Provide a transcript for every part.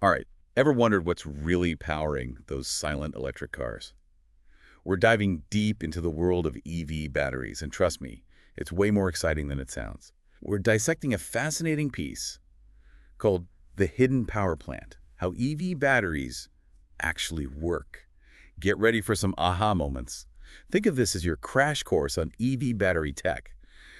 All right. Ever wondered what's really powering those silent electric cars? We're diving deep into the world of EV batteries, and trust me, it's way more exciting than it sounds. We're dissecting a fascinating piece called The Hidden Power Plant, how EV batteries actually work. Get ready for some aha moments. Think of this as your crash course on EV battery tech,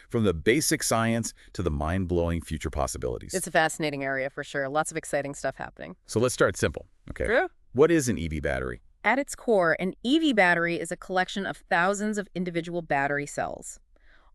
from the basic science to the mind-blowing future possibilities. It's a fascinating area for sure. Lots of exciting stuff happening. So let's start simple, okay? True. What is an EV battery? At its core, an EV battery is a collection of thousands of individual battery cells,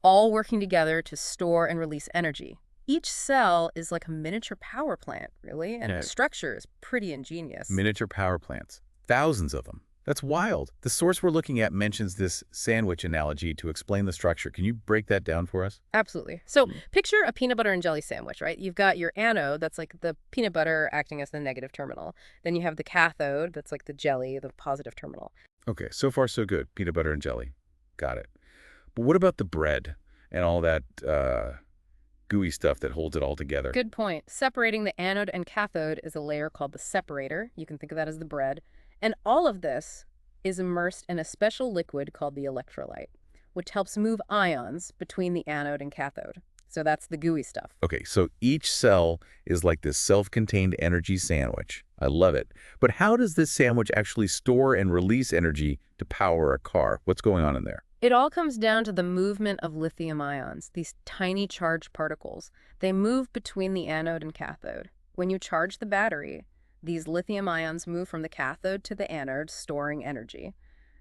all working together to store and release energy. Each cell is like a miniature power plant, really, and Yeah. the structure is pretty ingenious. Miniature power plants. Thousands of them. That's wild. The source we're looking at mentions this sandwich analogy to explain the structure. Can you break that down for us? Absolutely. So picture a peanut butter and jelly sandwich, right? You've got your anode, that's like the peanut butter acting as the negative terminal. Then you have the cathode, that's like the jelly, the positive terminal. Okay, so far so good. Peanut butter and jelly. Got it. But what about the bread and all that gooey stuff that holds it all together? Good point. Separating the anode and cathode is a layer called the separator. You can think of that as the bread. And all of this is immersed in a special liquid called the electrolyte, which helps move ions between the anode and cathode. So that's the gooey stuff. Okay, so each cell is like this self-contained energy sandwich. I love it. But how does this sandwich actually store and release energy to power a car? What's going on in there? It all comes down to the movement of lithium ions, these tiny charged particles. They move between the anode and cathode. When you charge the battery, these lithium ions move from the cathode to the anode, storing energy.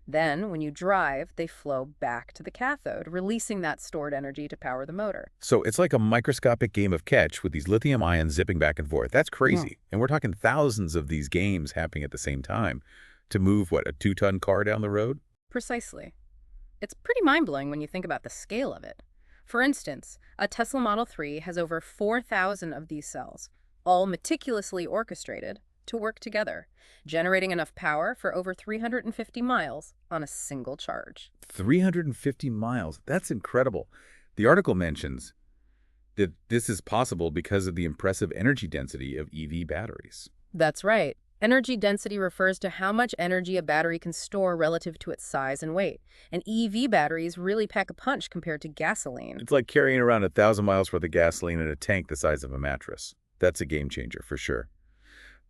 Then, when you drive, they flow back to the cathode, releasing that stored energy to power the motor. So it's like a microscopic game of catch with these lithium ions zipping back and forth. That's crazy. And we're talking thousands of these games happening at the same time to move, what, a 2-ton car down the road? Precisely. It's pretty mind-blowing when you think about the scale of it. For instance, a Tesla Model 3 has over 4,000 of these cells, all meticulously orchestrated to work together, generating enough power for over 350 miles on a single charge. 350 miles. That's incredible. The article mentions that this is possible because of the impressive energy density of EV batteries. That's right. Energy density refers to how much energy a battery can store relative to its size and weight. And EV batteries really pack a punch compared to gasoline. It's like carrying around 1,000 miles worth of gasoline in a tank the size of a mattress. That's a game changer for sure.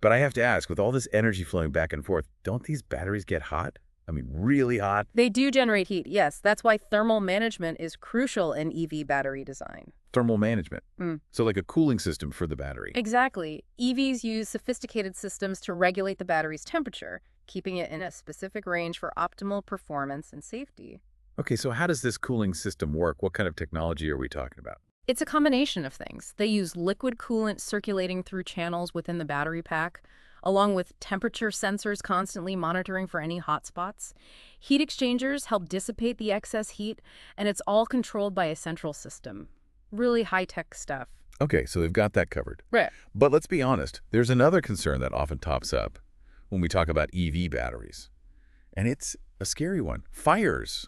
But I have to ask, with all this energy flowing back and forth, don't these batteries get hot? I mean, really hot? They do generate heat, yes. That's why thermal management is crucial in EV battery design. Thermal management. Mm. So like a cooling system for the battery. Exactly. EVs use sophisticated systems to regulate the battery's temperature, keeping it in a specific range for optimal performance and safety. Okay, so how does this cooling system work? What kind of technology are we talking about? It's a combination of things. They use liquid coolant circulating through channels within the battery pack, along with temperature sensors constantly monitoring for any hotspots. Heat exchangers help dissipate the excess heat, and it's all controlled by a central system. Really high-tech stuff. Okay, so they've got that covered. Right. But let's be honest, there's another concern that often tops up when we talk about EV batteries. And it's a scary one. Fires.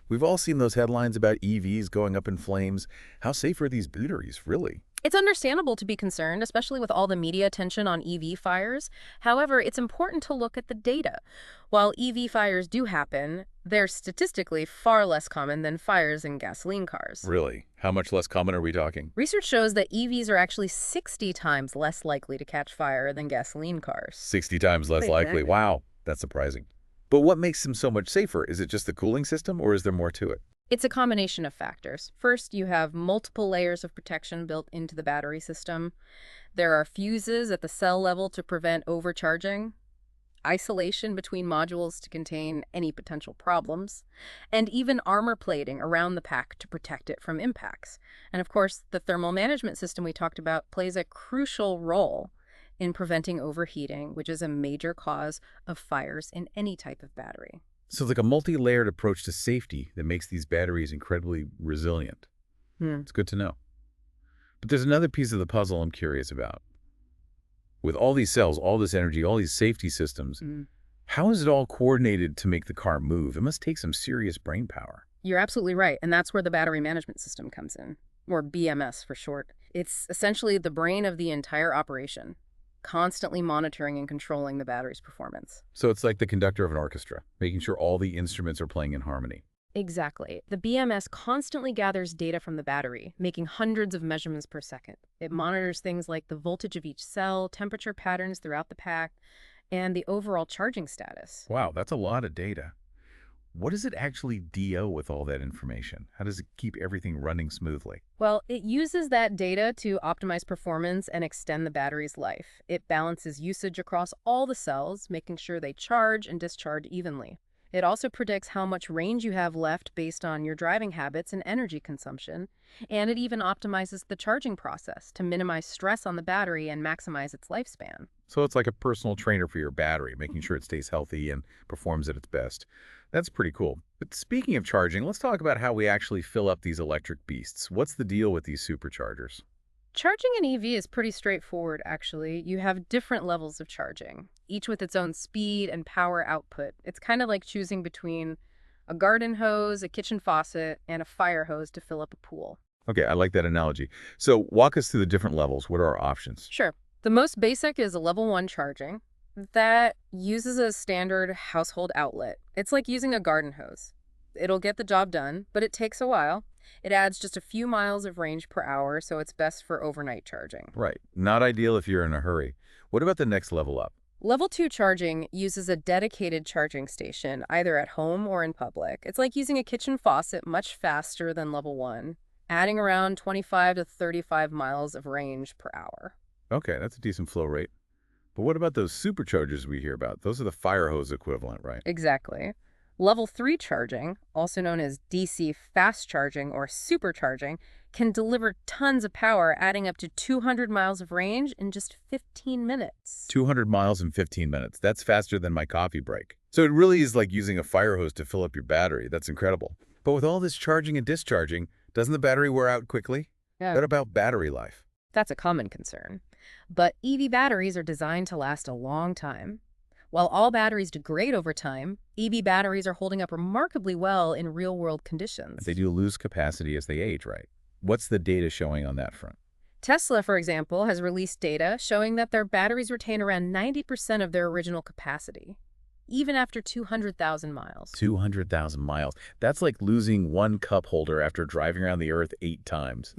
We've all seen those headlines about EVs going up in flames. How safe are these batteries, really? It's understandable to be concerned, especially with all the media attention on EV fires. However, it's important to look at the data. While EV fires do happen, they're statistically far less common than fires in gasoline cars. Really? How much less common are we talking? Research shows that EVs are actually 60 times less likely to catch fire than gasoline cars. 60 times less likely. Exactly. Wow, that's surprising. But what makes them so much safer? Is it just the cooling system, or is there more to it? It's a combination of factors. First, you have multiple layers of protection built into the battery system. There are fuses at the cell level to prevent overcharging, isolation between modules to contain any potential problems, and even armor plating around the pack to protect it from impacts. And of course, the thermal management system we talked about plays a crucial role in preventing overheating, which is a major cause of fires in any type of battery. So it's like a multi-layered approach to safety that makes these batteries incredibly resilient. It's good to know. But there's another piece of the puzzle I'm curious about. With all these cells, all this energy, all these safety systems, how is it all coordinated to make the car move? It must take some serious brain power. You're absolutely right, and that's where the battery management system comes in, or BMS for short. It's essentially the brain of the entire operation. constantly monitoring and controlling the battery's performance. So it's like the conductor of an orchestra, making sure all the instruments are playing in harmony. Exactly. The BMS constantly gathers data from the battery, making hundreds of measurements per second. It monitors things like the voltage of each cell, temperature patterns throughout the pack, and the overall charging status. Wow, that's a lot of data. What does it actually DO with all that information? How does it keep everything running smoothly? Well, it uses that data to optimize performance and extend the battery's life. It balances usage across all the cells, making sure they charge and discharge evenly. It also predicts how much range you have left based on your driving habits and energy consumption, and it even optimizes the charging process to minimize stress on the battery and maximize its lifespan. So it's like a personal trainer for your battery, making sure it stays healthy and performs at its best. That's pretty cool. But speaking of charging, let's talk about how we actually fill up these electric beasts. What's the deal with these superchargers? Charging an EV is pretty straightforward, actually. You have different levels of charging, each with its own speed and power output. It's kind of like choosing between a garden hose, a kitchen faucet, and a fire hose to fill up a pool. Okay, I like that analogy. So walk us through the different levels. What are our options? Sure. The most basic is a level 1 charging. That uses a standard household outlet. It's like using a garden hose. It'll get the job done, but it takes a while. It adds just a few miles of range per hour, so it's best for overnight charging. Right. Not ideal if you're in a hurry. What about the next level up? Level 2 charging uses a dedicated charging station, either at home or in public. It's like using a kitchen faucet much faster than level 1, adding around 25 to 35 miles of range per hour. Okay, that's a decent flow rate. But what about those superchargers we hear about? Those are the fire hose equivalent, right? Exactly. Level 3 charging, also known as DC fast charging or supercharging, can deliver tons of power, adding up to 200 miles of range in just 15 minutes. 200 miles in 15 minutes. That's faster than my coffee break. So it really is like using a fire hose to fill up your battery. That's incredible. But with all this charging and discharging, doesn't the battery wear out quickly? Yeah. What about battery life? That's a common concern. But EV batteries are designed to last a long time. While all batteries degrade over time, EV batteries are holding up remarkably well in real-world conditions. They do lose capacity as they age, right? What's the data showing on that front? Tesla, for example, has released data showing that their batteries retain around 90% of their original capacity, even after 200,000 miles. 200,000 miles. That's like losing one cup holder after driving around the Earth 8 times.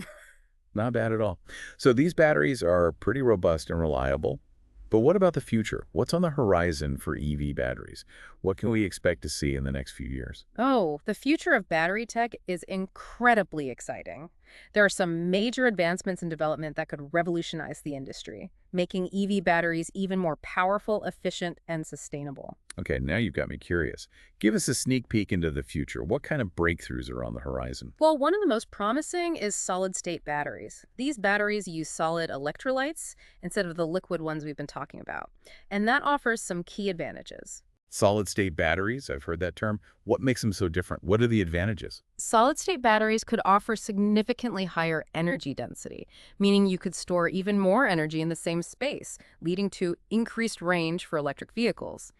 Not bad at all. So these batteries are pretty robust and reliable. But what about the future? What's on the horizon for EV batteries? What can we expect to see in the next few years? Oh, the future of battery tech is incredibly exciting. There are some major advancements in development that could revolutionize the industry, making EV batteries even more powerful, efficient, and sustainable. Okay, now you've got me curious. Give us a sneak peek into the future. What kind of breakthroughs are on the horizon? Well, one of the most promising is solid-state batteries. These batteries use solid electrolytes instead of the liquid ones we've been talking about, and that offers some key advantages. Solid-state batteries, I've heard that term. What makes them so different? What are the advantages? Solid-state batteries could offer significantly higher energy density, meaning you could store even more energy in the same space, leading to increased range for electric vehicles.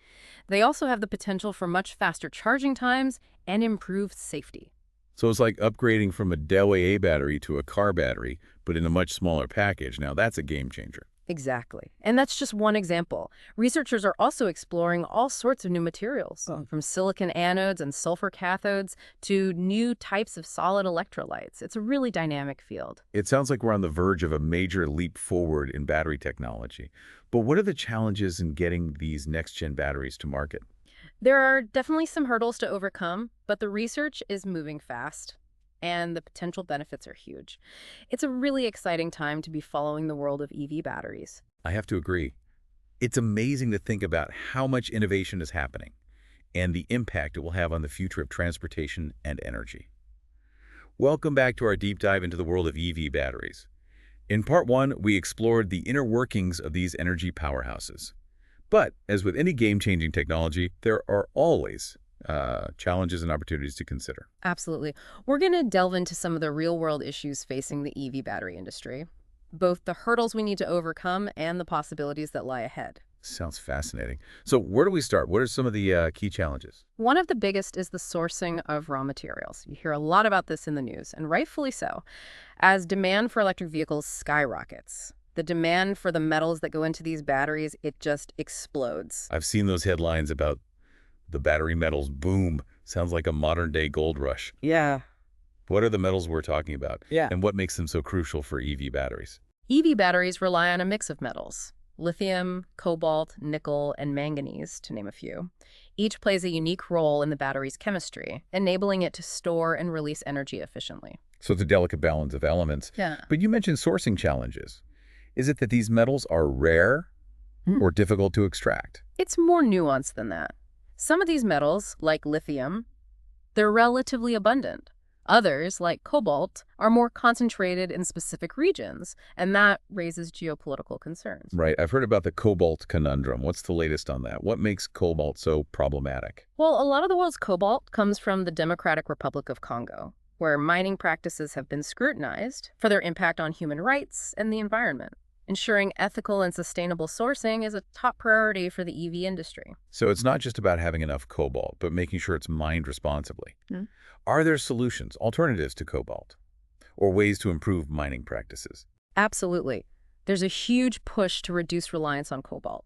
They also have the potential for much faster charging times and improved safety. So it's like upgrading from a Dell AA battery to a car battery, but in a much smaller package. Now that's a game changer. Exactly. And that's just one example. Researchers are also exploring all sorts of new materials, from silicon anodes and sulfur cathodes to new types of solid electrolytes. It's a really dynamic field. It sounds like we're on the verge of a major leap forward in battery technology. But what are the challenges in getting these next-gen batteries to market? There are definitely some hurdles to overcome, but the research is moving fast, and the potential benefits are huge. It's a really exciting time to be following the world of EV batteries. I have to agree. It's amazing to think about how much innovation is happening and the impact it will have on the future of transportation and energy. Welcome back to our deep dive into the world of EV batteries. In part 1, we explored the inner workings of these energy powerhouses. But as with any game-changing technology, there are always challenges and opportunities to consider. Absolutely. We're going to delve into some of the real-world issues facing the EV battery industry, both the hurdles we need to overcome and the possibilities that lie ahead. Sounds fascinating. So where do we start? What are some of the key challenges? One of the biggest is the sourcing of raw materials. You hear a lot about this in the news, and rightfully so, as demand for electric vehicles skyrockets. The demand for the metals that go into these batteries, it just explodes. I've seen those headlines about the battery metals boom. Sounds like a modern-day gold rush. Yeah. What are the metals we're talking about? Yeah. And what makes them so crucial for EV batteries? EV batteries rely on a mix of metals: lithium, cobalt, nickel, and manganese, to name a few. Each plays a unique role in the battery's chemistry, enabling it to store and release energy efficiently. So it's a delicate balance of elements. Yeah. But you mentioned sourcing challenges. Is it that these metals are rare or difficult to extract? It's more nuanced than that. Some of these metals, like lithium, they're relatively abundant. Others, like cobalt, are more concentrated in specific regions, and that raises geopolitical concerns. Right. I've heard about the cobalt conundrum. What's the latest on that? What makes cobalt so problematic? Well, a lot of the world's cobalt comes from the Democratic Republic of Congo, where mining practices have been scrutinized for their impact on human rights and the environment. Ensuring ethical and sustainable sourcing is a top priority for the EV industry. So it's not just about having enough cobalt, but making sure it's mined responsibly. Hmm. Are there solutions, alternatives to cobalt, or ways to improve mining practices? Absolutely. There's a huge push to reduce reliance on cobalt.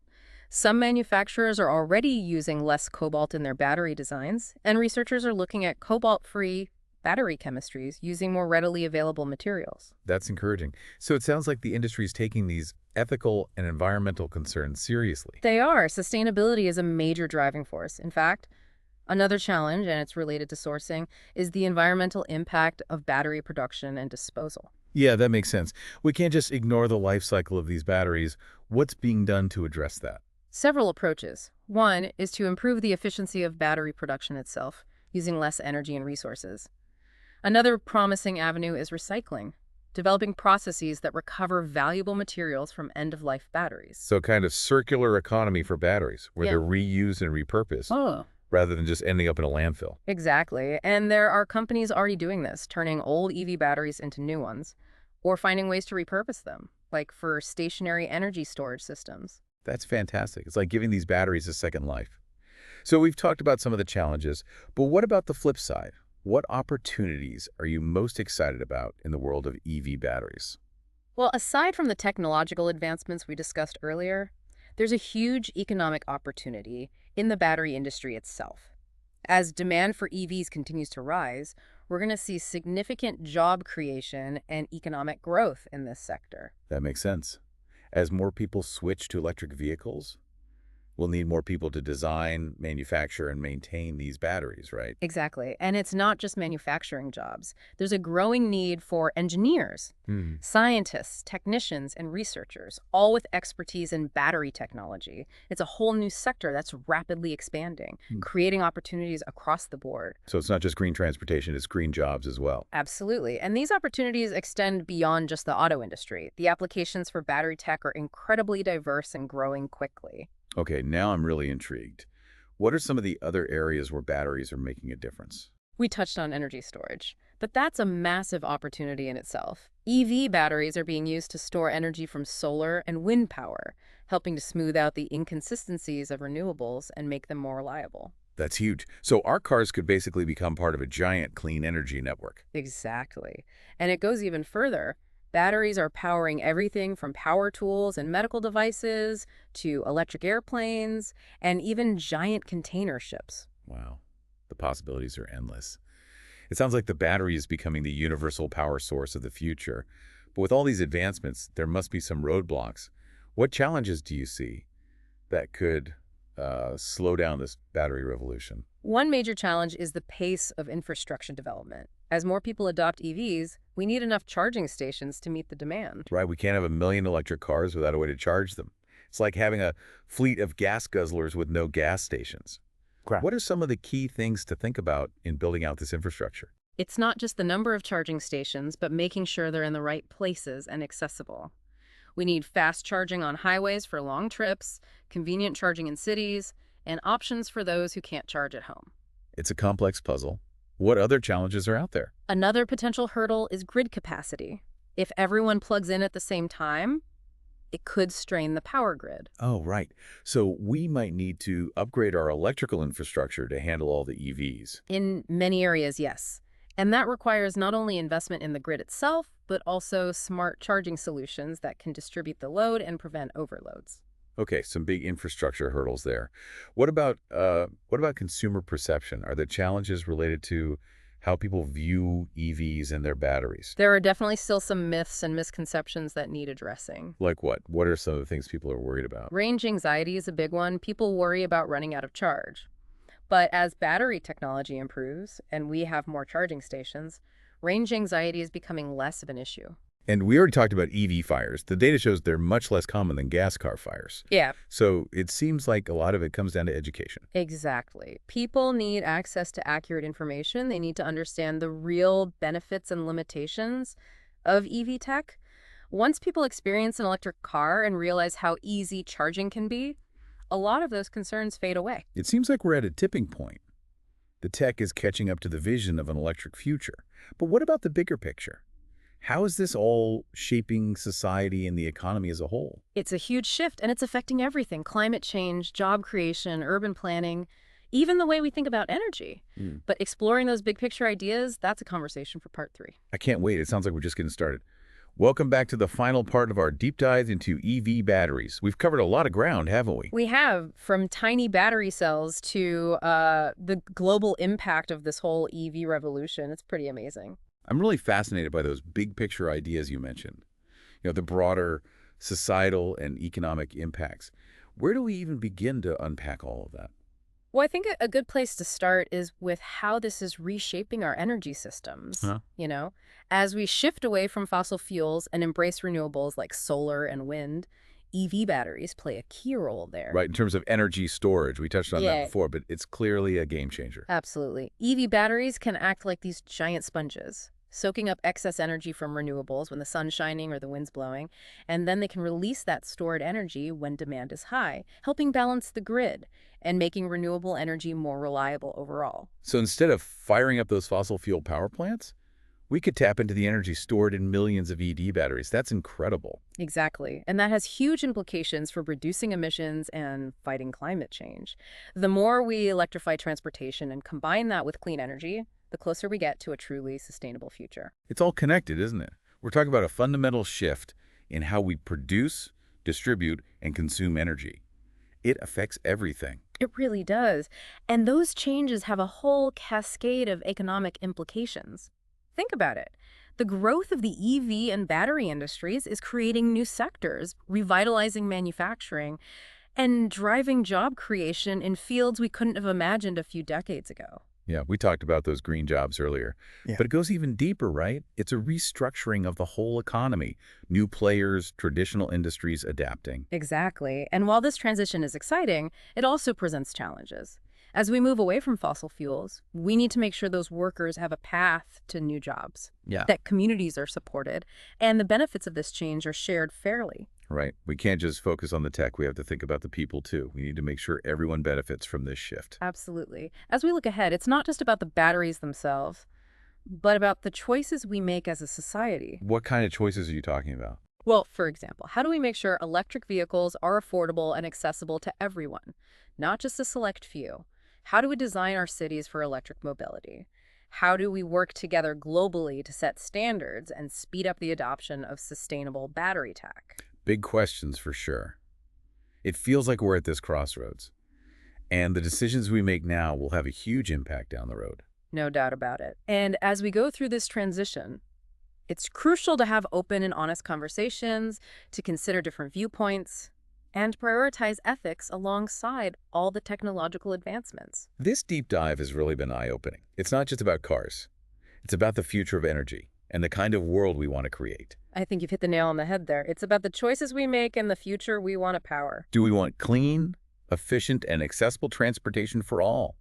Some manufacturers are already using less cobalt in their battery designs, and researchers are looking at cobalt-free battery chemistries using more readily available materials. That's encouraging. So it sounds like the industry is taking these ethical and environmental concerns seriously. They are. Sustainability is a major driving force. In fact, another challenge, and it's related to sourcing, is the environmental impact of battery production and disposal. Yeah, that makes sense. We can't just ignore the life cycle of these batteries. What's being done to address that? Several approaches. One is to improve the efficiency of battery production itself, using less energy and resources. Another promising avenue is recycling, developing processes that recover valuable materials from end-of-life batteries. So kind of circular economy for batteries, where Yeah. they're reused and repurposed, Oh. rather than just ending up in a landfill. Exactly. And there are companies already doing this, turning old EV batteries into new ones, or finding ways to repurpose them, like for stationary energy storage systems. That's fantastic. It's like giving these batteries a second life. So we've talked about some of the challenges, but what about the flip side? What opportunities are you most excited about in the world of EV batteries? Well, aside from the technological advancements we discussed earlier, there's a huge economic opportunity in the battery industry itself. As demand for EVs continues to rise, we're going to see significant job creation and economic growth in this sector. That makes sense. As more people switch to electric vehicles, we'll need more people to design, manufacture, and maintain these batteries, right? Exactly. And it's not just manufacturing jobs. There's a growing need for engineers, scientists, technicians, and researchers, all with expertise in battery technology. It's a whole new sector that's rapidly expanding, creating opportunities across the board. So it's not just green transportation, it's green jobs as well. Absolutely. And these opportunities extend beyond just the auto industry. The applications for battery tech are incredibly diverse and growing quickly. Okay, now I'm really intrigued. What are some of the other areas where batteries are making a difference? We touched on energy storage, but that's a massive opportunity in itself. EV batteries are being used to store energy from solar and wind power, helping to smooth out the inconsistencies of renewables and make them more reliable. That's huge. So our cars could basically become part of a giant clean energy network. Exactly. And it goes even further. Batteries are powering everything from power tools and medical devices to electric airplanes and even giant container ships. Wow, the possibilities are endless. It sounds like the battery is becoming the universal power source of the future. But with all these advancements, there must be some roadblocks. What challenges do you see that could slow down this battery revolution? One major challenge is the pace of infrastructure development. As more people adopt EVs, we need enough charging stations to meet the demand. Right, we can't have a million electric cars without a way to charge them. It's like having a fleet of gas guzzlers with no gas stations. Correct. What are some of the key things to think about in building out this infrastructure? It's not just the number of charging stations, but making sure they're in the right places and accessible. We need fast charging on highways for long trips, convenient charging in cities, and options for those who can't charge at home. It's a complex puzzle. What other challenges are out there? Another potential hurdle is grid capacity. If everyone plugs in at the same time, it could strain the power grid. Oh, right. So we might need to upgrade our electrical infrastructure to handle all the EVs. In many areas, yes. And that requires not only investment in the grid itself, but also smart charging solutions that can distribute the load and prevent overloads. Okay, some big infrastructure hurdles there. What about consumer perception? Are there challenges related to how people view EVs and their batteries? There are definitely still some myths and misconceptions that need addressing. Like what? What are some of the things people are worried about? Range anxiety is a big one. People worry about running out of charge. But as battery technology improves and we have more charging stations, range anxiety is becoming less of an issue. And we already talked about EV fires. The data shows they're much less common than gas car fires. Yeah, So it seems like a lot of it comes down to education. exactly. People need access to accurate information. They need to understand the real benefits and limitations of EV tech. Once people experience an electric car and realize how easy charging can be, a lot of those concerns fade away. It seems like we're at a tipping point. The tech is catching up to the vision of an electric future. But what about the bigger picture? How is this all shaping society and the economy as a whole? It's a huge shift, and it's affecting everything: climate change, job creation, urban planning, even the way we think about energy. Hmm. But exploring those big picture ideas, that's a conversation for part 3. I can't wait. It sounds like we're just getting started. Welcome back to the final part of our deep dive into EV batteries. We've covered a lot of ground, haven't we? We have, from tiny battery cells to the global impact of this whole EV revolution. It's pretty amazing. I'm really fascinated by those big picture ideas you mentioned. The broader societal and economic impacts. Where do we even begin to unpack all of that? Well, I think a good place to start is with how this is reshaping our energy systems. Huh? As we shift away from fossil fuels and embrace renewables like solar and wind, EV batteries play a key role there. Right, in terms of energy storage, we touched on Yeah. that before, but it's clearly a game changer. Absolutely. EV batteries can act like these giant sponges, soaking up excess energy from renewables when the sun's shining or the wind's blowing, and then they can release that stored energy when demand is high, helping balance the grid and making renewable energy more reliable overall. So instead of firing up those fossil fuel power plants, we could tap into the energy stored in millions of EV batteries. That's incredible. Exactly. And that has huge implications for reducing emissions and fighting climate change. The more we electrify transportation and combine that with clean energy, the closer we get to a truly sustainable future. It's all connected, isn't it? We're talking about a fundamental shift in how we produce, distribute, and consume energy. It affects everything. It really does. And those changes have a whole cascade of economic implications. Think about it. The growth of the EV and battery industries is creating new sectors, revitalizing manufacturing, and driving job creation in fields we couldn't have imagined a few decades ago. Yeah, we talked about those green jobs earlier. Yeah. But it goes even deeper, right? It's a restructuring of the whole economy. New players, traditional industries adapting. Exactly. And while this transition is exciting, it also presents challenges. As we move away from fossil fuels, we need to make sure those workers have a path to new jobs, Yeah. that communities are supported, and the benefits of this change are shared fairly. Right. We can't just focus on the tech. We have to think about the people, too. We need to make sure everyone benefits from this shift. Absolutely. As we look ahead, it's not just about the batteries themselves, but about the choices we make as a society. What kind of choices are you talking about? Well, for example, how do we make sure electric vehicles are affordable and accessible to everyone, not just a select few? How do we design our cities for electric mobility? How do we work together globally to set standards and speed up the adoption of sustainable battery tech? Big questions for sure. It feels like we're at this crossroads. And the decisions we make now will have a huge impact down the road. No doubt about it. And as we go through this transition, it's crucial to have open and honest conversations, to consider different viewpoints, and prioritize ethics alongside all the technological advancements. This deep dive has really been eye-opening. It's not just about cars. It's about the future of energy and the kind of world we want to create. I think you've hit the nail on the head there. It's about the choices we make and the future we want to power. Do we want clean, efficient, and accessible transportation for all?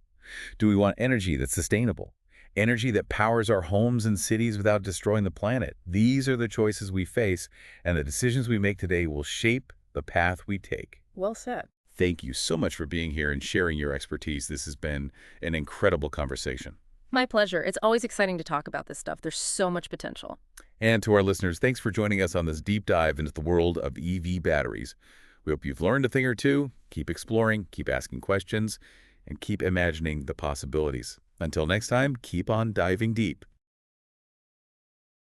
Do we want energy that's sustainable? Energy that powers our homes and cities without destroying the planet? These are the choices we face, and the decisions we make today will shape the path we take. Well said. Thank you so much for being here and sharing your expertise. This has been an incredible conversation. My pleasure. It's always exciting to talk about this stuff. There's so much potential. And to our listeners, thanks for joining us on this deep dive into the world of EV batteries. We hope you've learned a thing or two. Keep exploring, keep asking questions, and keep imagining the possibilities. Until next time, keep on diving deep.